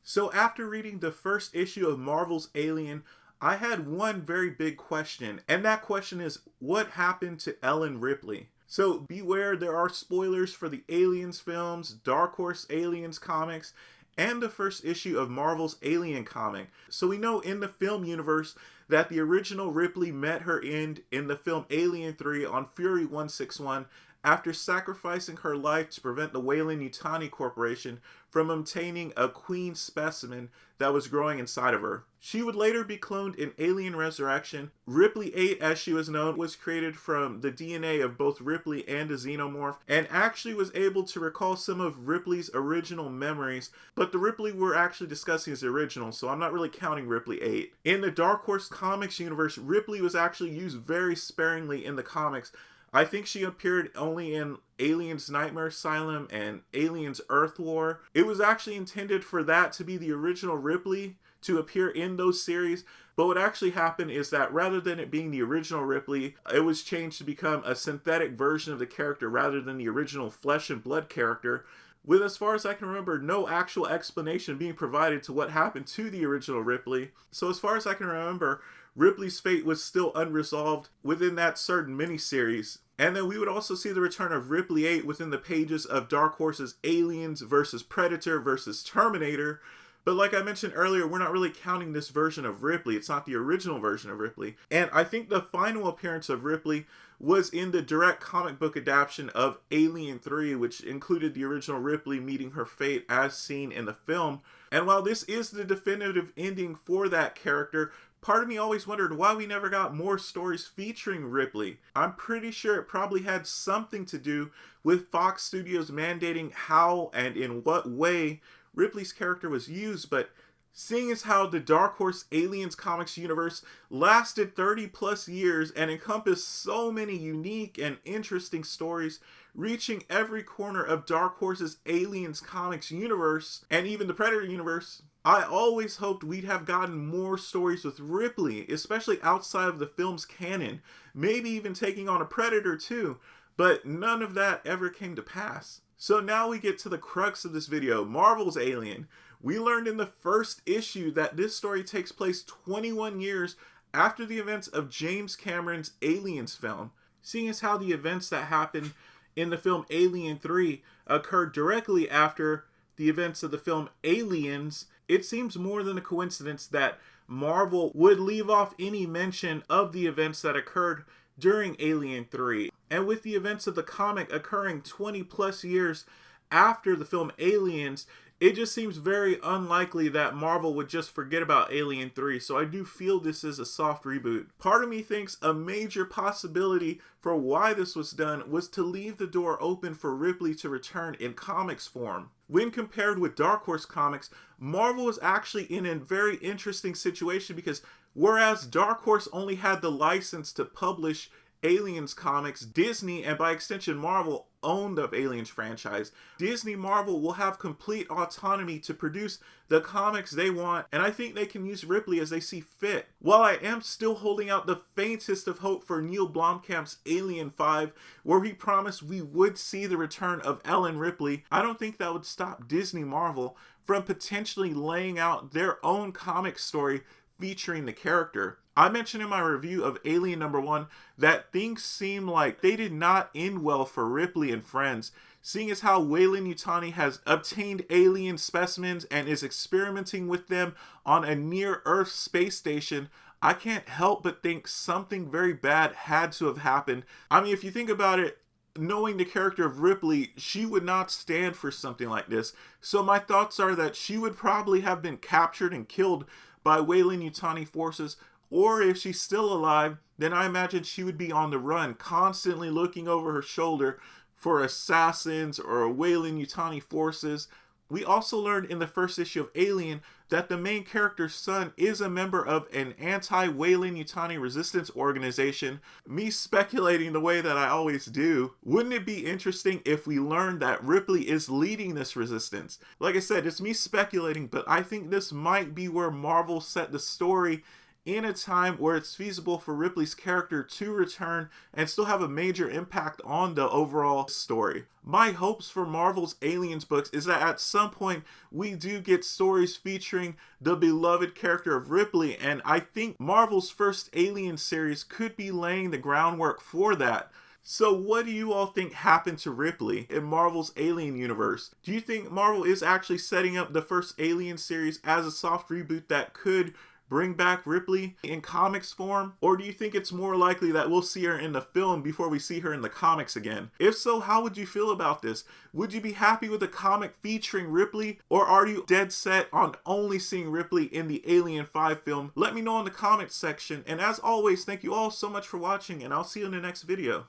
So after reading the first issue of Marvel's Alien, I had one very big question, and that question is, what happened to Ellen Ripley? So beware, there are spoilers for the Aliens films, Dark Horse Aliens comics, and the first issue of Marvel's Alien comic. So we know in the film universe that the original Ripley met her end in the film Alien 3 on Fury 161 after sacrificing her life to prevent the Weyland-Yutani Corporation from obtaining a queen specimen that was growing inside of her. She would later be cloned in Alien Resurrection. Ripley 8, as she was known, was created from the DNA of both Ripley and a xenomorph, and actually was able to recall some of Ripley's original memories, but the Ripley we're actually discussing is the original, so I'm not really counting Ripley 8. In the Dark Horse Comics universe, Ripley was actually used very sparingly in the comics. I think she appeared only in Aliens Nightmare Asylum and Aliens Earth War. It was actually intended for that to be the original Ripley to appear in those series, but what actually happened is that rather than it being the original Ripley, it was changed to become a synthetic version of the character rather than the original flesh and blood character, with, as far as I can remember, no actual explanation being provided to what happened to the original Ripley. So as far as I can remember, Ripley's fate was still unresolved within that certain miniseries. And then we would also see the return of Ripley 8 within the pages of Dark Horse's Aliens versus Predator versus Terminator. But like I mentioned earlier, we're not really counting this version of Ripley. It's not the original version of Ripley. And I think the final appearance of Ripley was in the direct comic book adaptation of Alien 3, which included the original Ripley meeting her fate as seen in the film. And while this is the definitive ending for that character, part of me always wondered why we never got more stories featuring Ripley. I'm pretty sure it probably had something to do with Fox Studios mandating how and in what way Ripley's character was used, but seeing as how the Dark Horse Aliens comics universe lasted 30 plus years and encompassed so many unique and interesting stories, reaching every corner of Dark Horse's Aliens comics universe and even the Predator universe, I always hoped we'd have gotten more stories with Ripley, especially outside of the film's canon, maybe even taking on a Predator too, but none of that ever came to pass. So now we get to the crux of this video, Marvel's Alien. We learned in the first issue that this story takes place 21 years after the events of James Cameron's Aliens film. Seeing as how the events that happened in the film Alien 3 occurred directly after the events of the film Aliens, it seems more than a coincidence that Marvel would leave off any mention of the events that occurred during Alien 3. And with the events of the comic occurring 20 plus years after the film Aliens, it just seems very unlikely that Marvel would just forget about Alien 3, so I do feel this is a soft reboot. Part of me thinks a major possibility for why this was done was to leave the door open for Ripley to return in comics form. When compared with Dark Horse Comics, Marvel was actually in a very interesting situation because whereas Dark Horse only had the license to publish Aliens comics, Disney, and by extension Marvel, owned the Aliens franchise. Disney Marvel will have complete autonomy to produce the comics they want, and I think they can use Ripley as they see fit. While I am still holding out the faintest of hope for Neil Blomkamp's Alien 5, where he promised we would see the return of Ellen Ripley, I don't think that would stop Disney Marvel from potentially laying out their own comic story featuring the character. I mentioned in my review of Alien #1 that things seem like they did not end well for Ripley and friends, seeing as how Weyland-Yutani has obtained alien specimens and is experimenting with them on a near-Earth space station. I can't help but think something very bad had to have happened. I mean, if you think about it, knowing the character of Ripley, she would not stand for something like this. So my thoughts are that she would probably have been captured and killed by Weyland-Yutani forces, or if she's still alive, then I imagine she would be on the run, constantly looking over her shoulder for assassins or Weyland-Yutani forces. We also learned in the first issue of Alien that the main character's son is a member of an anti-Weyland-Yutani resistance organization. Me speculating the way that I always do, wouldn't it be interesting if we learned that Ripley is leading this resistance? Like I said, it's me speculating, but I think this might be where Marvel set the story in a time where it's feasible for Ripley's character to return and still have a major impact on the overall story. My hopes for Marvel's Aliens books is that at some point we do get stories featuring the beloved character of Ripley, and I think Marvel's first Alien series could be laying the groundwork for that. So what do you all think happened to Ripley in Marvel's Alien universe? Do you think Marvel is actually setting up the first Alien series as a soft reboot that could bring back Ripley in comics form? Or do you think it's more likely that we'll see her in the film before we see her in the comics again? If so, how would you feel about this? Would you be happy with a comic featuring Ripley? Or are you dead set on only seeing Ripley in the Alien 5 film? Let me know in the comments section. And as always, thank you all so much for watching, and I'll see you in the next video.